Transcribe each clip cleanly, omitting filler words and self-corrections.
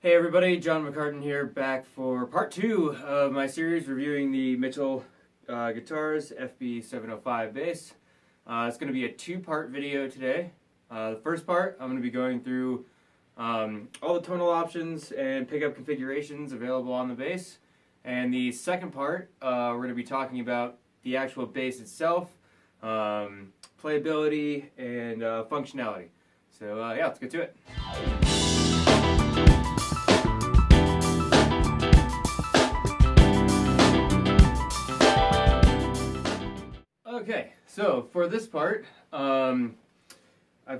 Hey everybody, John McCartan here, back for part 2 of my series reviewing the Mitchell guitars, FB705 bass. It's going to be a 2-part video today. The first part, I'm going to be going through all the tonal options and pickup configurations available on the bass. And the second part, we're going to be talking about the actual bass itself, playability, and functionality. So yeah, let's get to it. Okay, so for this part, I've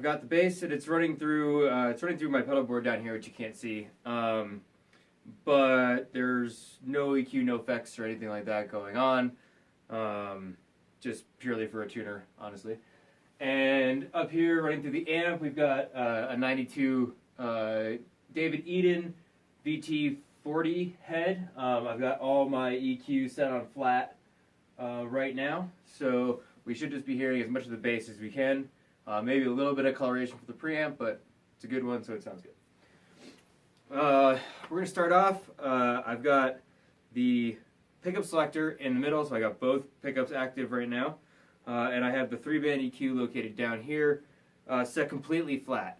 got the bass and it's running through my pedal board down here, which you can't see. But there's no EQ, no effects or anything like that going on. Just purely for a tuner, honestly. And up here, running through the amp, we've got a 92 David Eden VT40 head. I've got all my EQ set on flat right now, so we should just be hearing as much of the bass as we can. Maybe a little bit of coloration for the preamp, but it's a good one, so it sounds good. We're going to start off. I've got the pickup selector in the middle, so I got both pickups active right now. And I have the 3-band EQ located down here, set completely flat.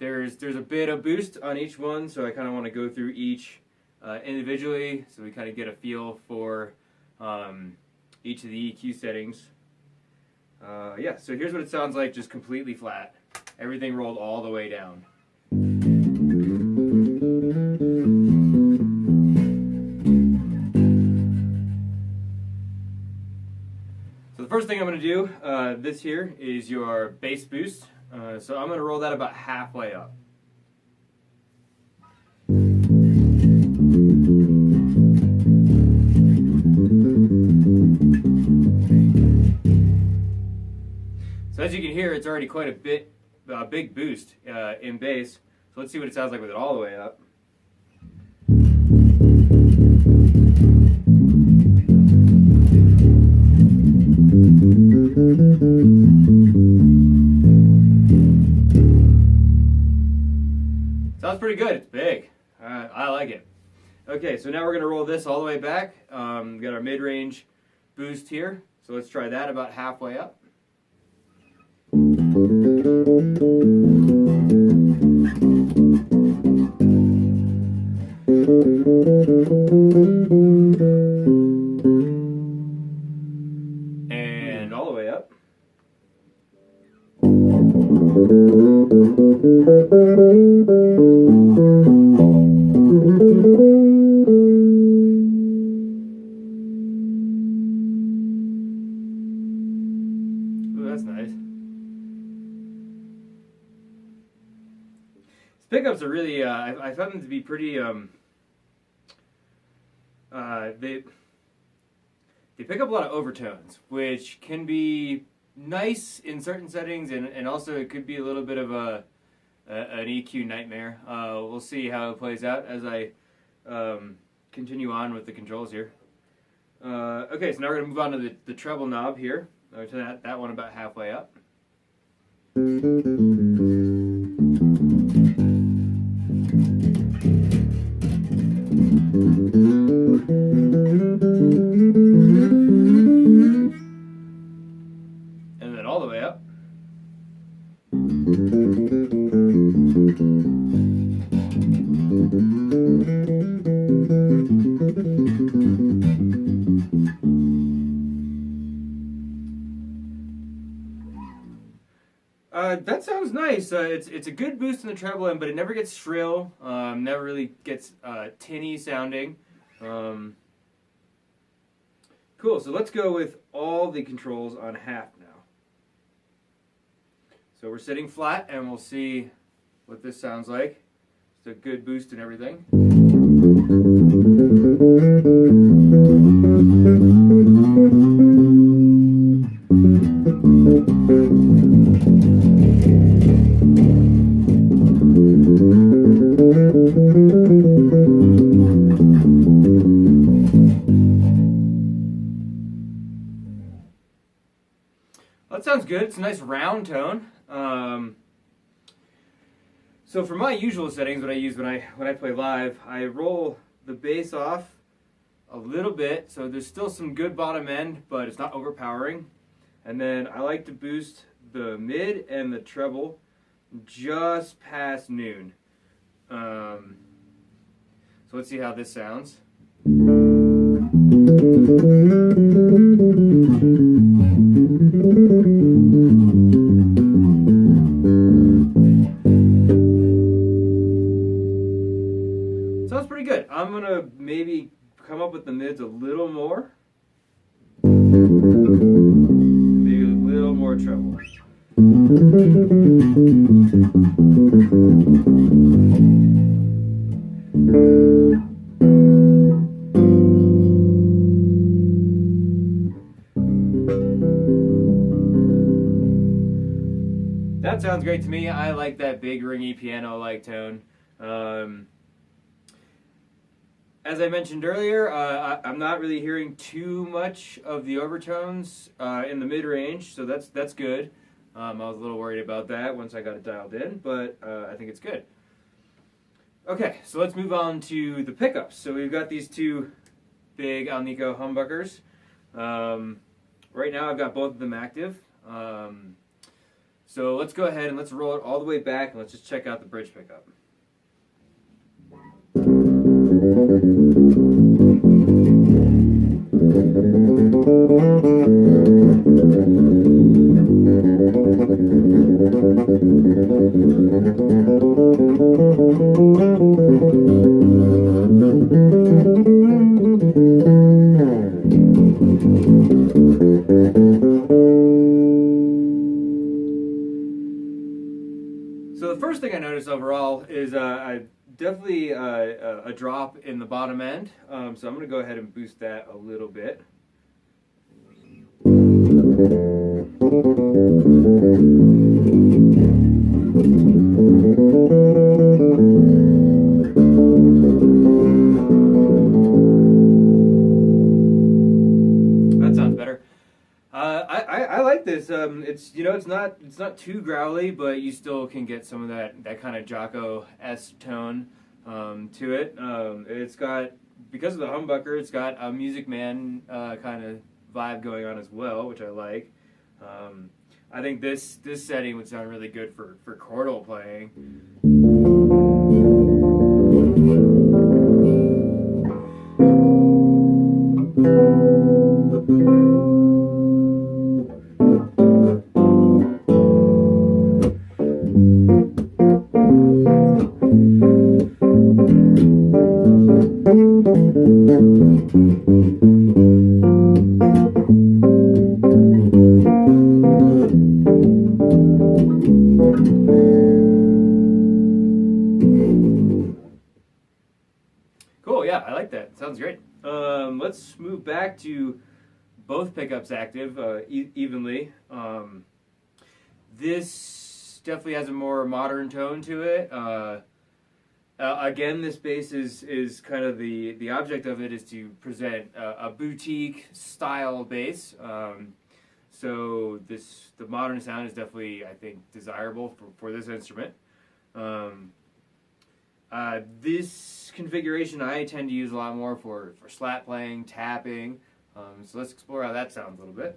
There's a bit of boost on each one, so I kind of want to go through each individually, so we kind of get a feel for each of the EQ settings. Yeah, so here's what it sounds like, just completely flat. Everything rolled all the way down. So the first thing I'm going to do, this here is your bass boost. So I'm going to roll that about halfway up. So as you can hear, it's already quite a big boost in bass. So let's see what it sounds like with it all the way up. Sounds pretty good. It's big. I like it. Okay, so now we're going to roll this all the way back. We've got our mid-range boost here. So let's try that about halfway up. And all the way up. Ooh, that's nice. These pickups are really, I found them to be pretty, they pick up a lot of overtones, which can be nice in certain settings, and also it could be a little bit of an EQ nightmare. We'll see how it plays out as I continue on with the controls here. Okay, so now we're going to move on to the treble knob here. I'll turn that one about halfway up. And then all the way up. That sounds nice. It's a good boost in the treble end, but it never gets shrill. Never really gets tinny sounding. Cool. So let's go with all the controls on half now. So we're sitting flat, and we'll see what this sounds like. It's a good boost and everything. That sounds good. It's a nice round tone. So for my usual settings, what I use when I play live, I roll the bass off a little bit, so there's still some good bottom end, but it's not overpowering. And then I like to boost the mid and the treble just past noon. So let's see how this sounds. Sounds pretty good. I'm gonna maybe come up with the mids a little more. Maybe a little more treble. That sounds great to me. I like that big ringy piano-like tone. As I mentioned earlier, I'm not really hearing too much of the overtones in the mid-range, so that's good. I was a little worried about that once I got it dialed in, but I think it's good. Okay, so let's move on to the pickups. So we've got these two big Alnico humbuckers. Right now I've got both of them active. So let's go ahead and let's roll it all the way back and let's just check out the bridge pickup. So the first thing I noticed overall is definitely a drop in the bottom end. So I'm going to go ahead and boost that a little bit. That sounds better. I like this. It's it's not too growly, but you still can get some of that kind of Jocko-esque tone to it. It's got, because of the humbucker, it's got a Music Man kind of vibe going on as well, which I like. I think this setting would sound really good for chordal playing. Cool, yeah, I like that. Sounds great. Let's move back to both pickups active evenly. This definitely has a more modern tone to it. Again, this bass is kind of the object of it is to present a boutique style bass. So the modern sound is definitely, I think, desirable for this instrument. This configuration I tend to use a lot more for slap playing, tapping. So let's explore how that sounds a little bit.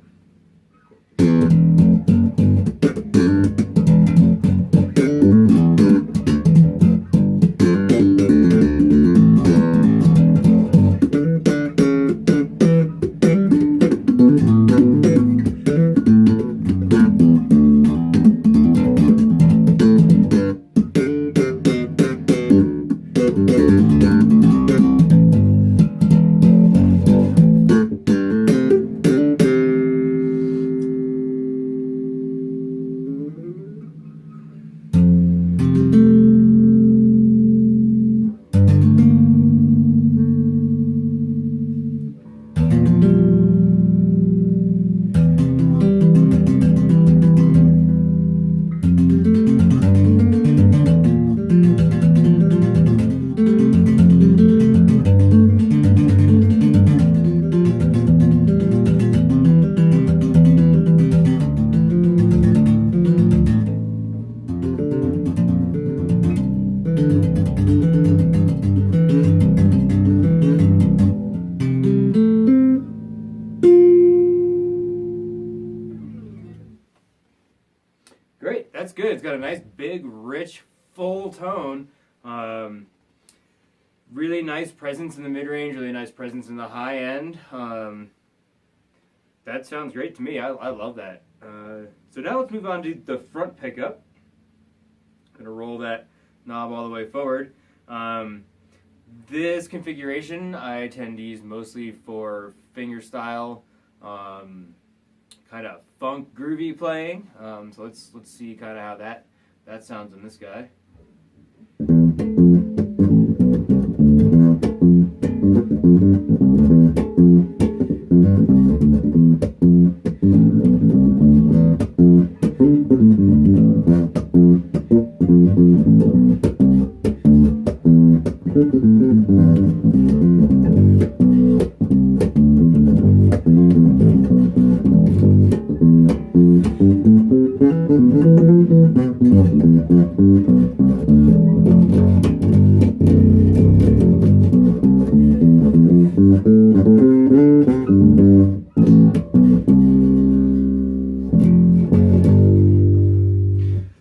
good. It's got a nice, big, rich, full tone. Really nice presence in the mid-range, really nice presence in the high end. That sounds great to me. I love that. So now let's move on to the front pickup. I'm going to roll that knob all the way forward. This configuration I tend to use mostly for fingerstyle, kind of funk groovy playing. So let's see kind of how that sounds on this guy.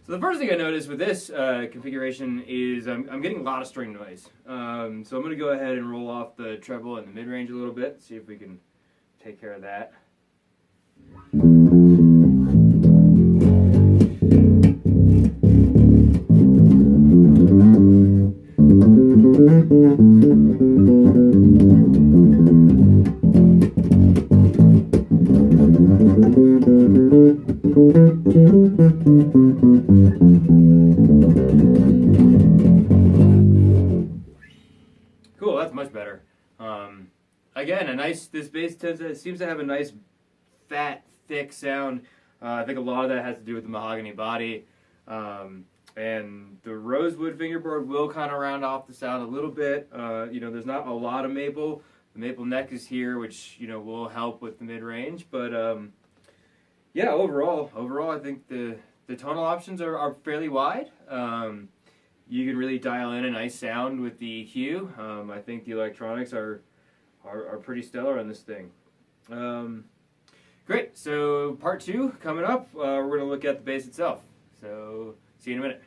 So the first thing I noticed with this configuration is I'm getting a lot of string noise. So I'm going to go ahead and roll off the treble and the mid-range a little bit, see if we can take care of that. Cool, that's much better. Again, this bass seems to have a nice, fat, thick sound. I think a lot of that has to do with the mahogany body. And the rosewood fingerboard will kind of round off the sound a little bit. There's not a lot of maple. The maple neck is here, which, will help with the mid-range. But, yeah, overall, I think the tonal options are fairly wide. You can really dial in a nice sound with the EQ. I think the electronics are pretty stellar on this thing. Great, so part 2 coming up. We're going to look at the bass itself. So, see you in a minute.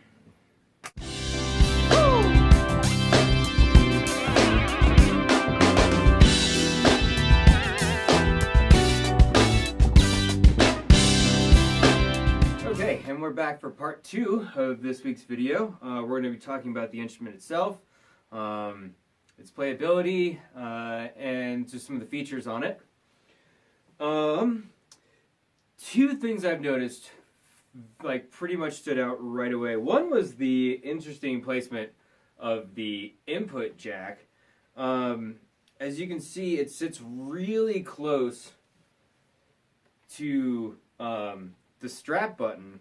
Okay, and we're back for part 2 of this week's video. We're going to be talking about the instrument itself, its playability, and just some of the features on it. 2 things I've noticed pretty much stood out right away. One was the interesting placement of the input jack. As you can see, it sits really close to the strap button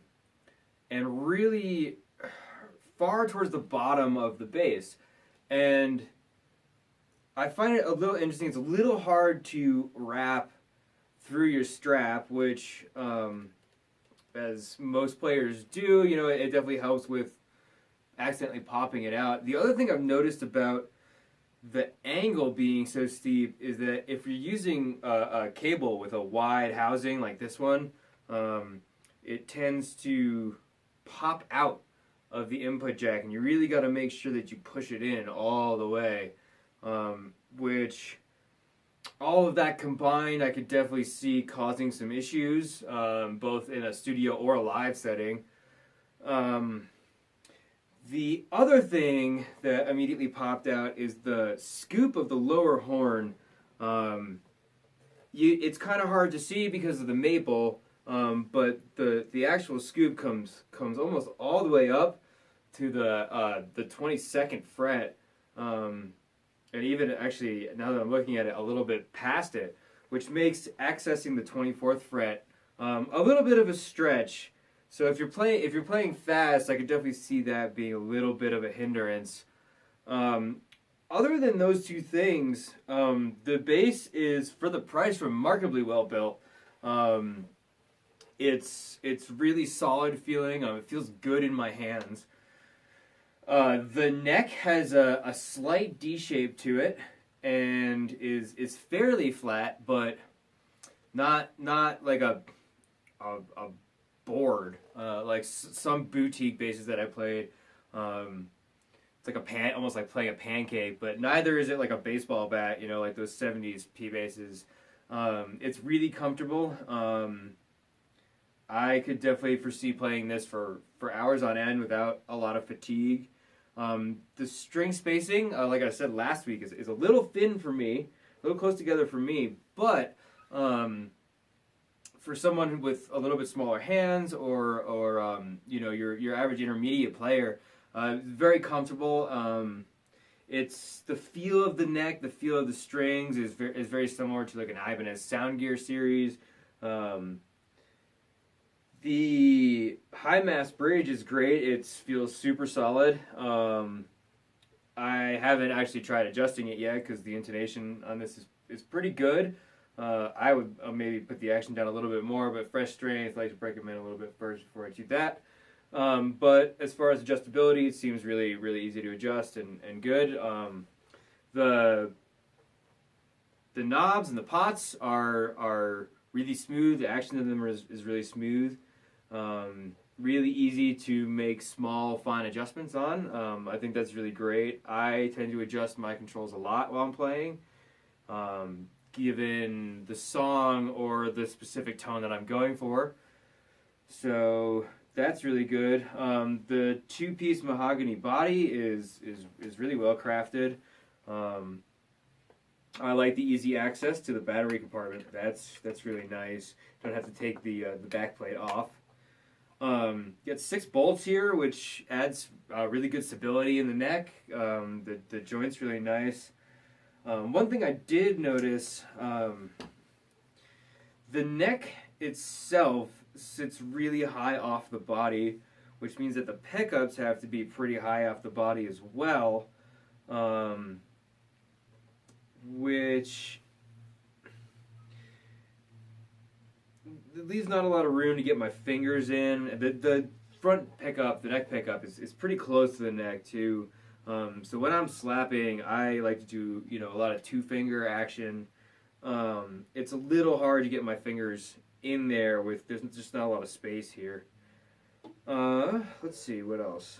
and really far towards the bottom of the bass. And I find it a little interesting. It's a little hard to wrap through your strap, which as most players do, it definitely helps with accidentally popping it out. The other thing I've noticed about the angle being so steep is that if you're using a cable with a wide housing like this one, it tends to pop out of the input jack, and you really got to make sure that you push it in all the way, which all of that combined I could definitely see causing some issues, both in a studio or a live setting. The other thing that immediately popped out is the scoop of the lower horn. It's kind of hard to see because of the maple, but the actual scoop comes almost all the way up to the 22nd fret, and even actually, now that I'm looking at it, a little bit past it, which makes accessing the 24th fret a little bit of a stretch. So if you're playing fast, I could definitely see that being a little bit of a hindrance. Other than those 2 things, the bass is, for the price, remarkably well built. It's really solid feeling. It feels good in my hands. The neck has a slight D shape to it, and is fairly flat, but not like a bored. Like some boutique basses that I played, it's like almost like playing a pancake. But neither is it like a baseball bat, you know, like those '70s P basses. It's really comfortable. I could definitely foresee playing this for hours on end without a lot of fatigue. The string spacing, like I said last week, is a little thin for me, a little close together for me, but for someone with a little bit smaller hands or you know, your average intermediate player, very comfortable. It's the feel of the neck, the feel of the strings is very similar to like an Ibanez Sound Gear series. The high mass bridge is great. It feels super solid. I haven't actually tried adjusting it yet because the intonation on this is pretty good. I would maybe put the action down a little bit more, but fresh strength, I like to break them in a little bit first before I do that. But as far as adjustability, it seems really, really easy to adjust and good. The knobs and the pots are really smooth. The action of them is really smooth. Really easy to make small, fine adjustments on. I think that's really great. I tend to adjust my controls a lot while I'm playing, given the song or the specific tone that I'm going for. So that's really good. The two-piece mahogany body is really well crafted. I like the easy access to the battery compartment. That's really nice. Don't have to take the back plate off. You got 6 bolts here, which adds really good stability in the neck. The joint's really nice. One thing I did notice, the neck itself sits really high off the body, which means that the pickups have to be pretty high off the body as well, which leaves not a lot of room to get my fingers in. The front pickup, the neck pickup, is pretty close to the neck too. So when I'm slapping, I like to do, you know, a lot of 2-finger action. It's a little hard to get my fingers in there there's just not a lot of space here. Let's see what else.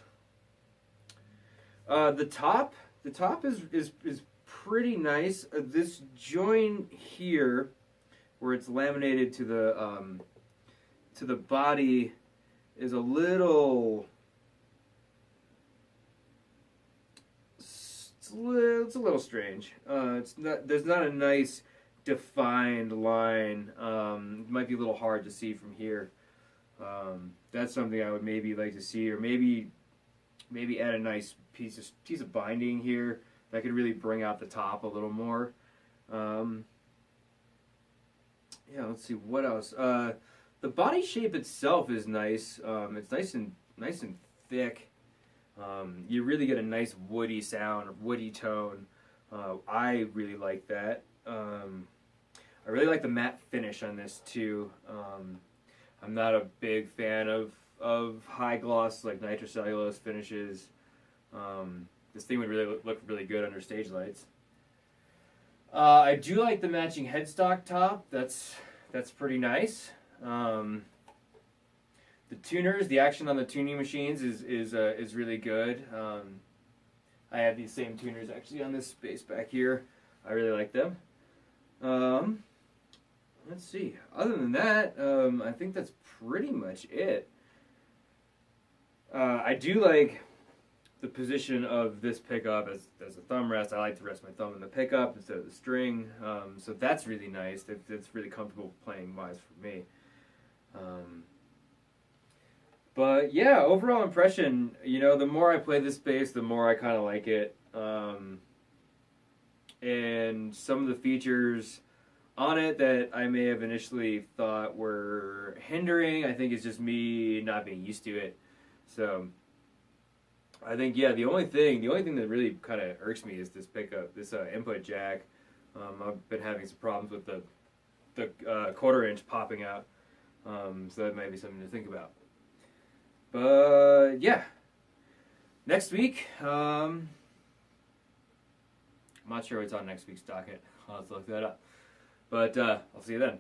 The top is pretty nice. This joint here, where it's laminated to the body, is a little. It's a little strange. There's not a nice defined line. It might be a little hard to see from here. That's something I would maybe like to see, or maybe add a nice piece of binding here that could really bring out the top a little more. Yeah, let's see what else. The body shape itself is nice. It's nice and thick. You really get a nice woody sound, woody tone. I really like that. I really like the matte finish on this too. I'm not a big fan of high gloss like nitrocellulose finishes. This thing would really look really good under stage lights. I do like the matching headstock top. That's pretty nice. The tuners, the action on the tuning machines is really good. I have these same tuners actually on this bass back here. I really like them. Let's see. Other than that, I think that's pretty much it. I do like the position of this pickup as a thumb rest. I like to rest my thumb in the pickup instead of the string, so that's really nice. That's really comfortable playing wise for me. But yeah, overall impression, you know, the more I play this bass, the more I kind of like it. And some of the features on it that I may have initially thought were hindering, I think it's just me not being used to it. So I think, yeah, the only thing that really kind of irks me is this pickup, this input jack. I've been having some problems with the 1/4 inch popping out, so that might be something to think about. But yeah, next week, I'm not sure what's on next week's docket. I'll have to look that up. But I'll see you then.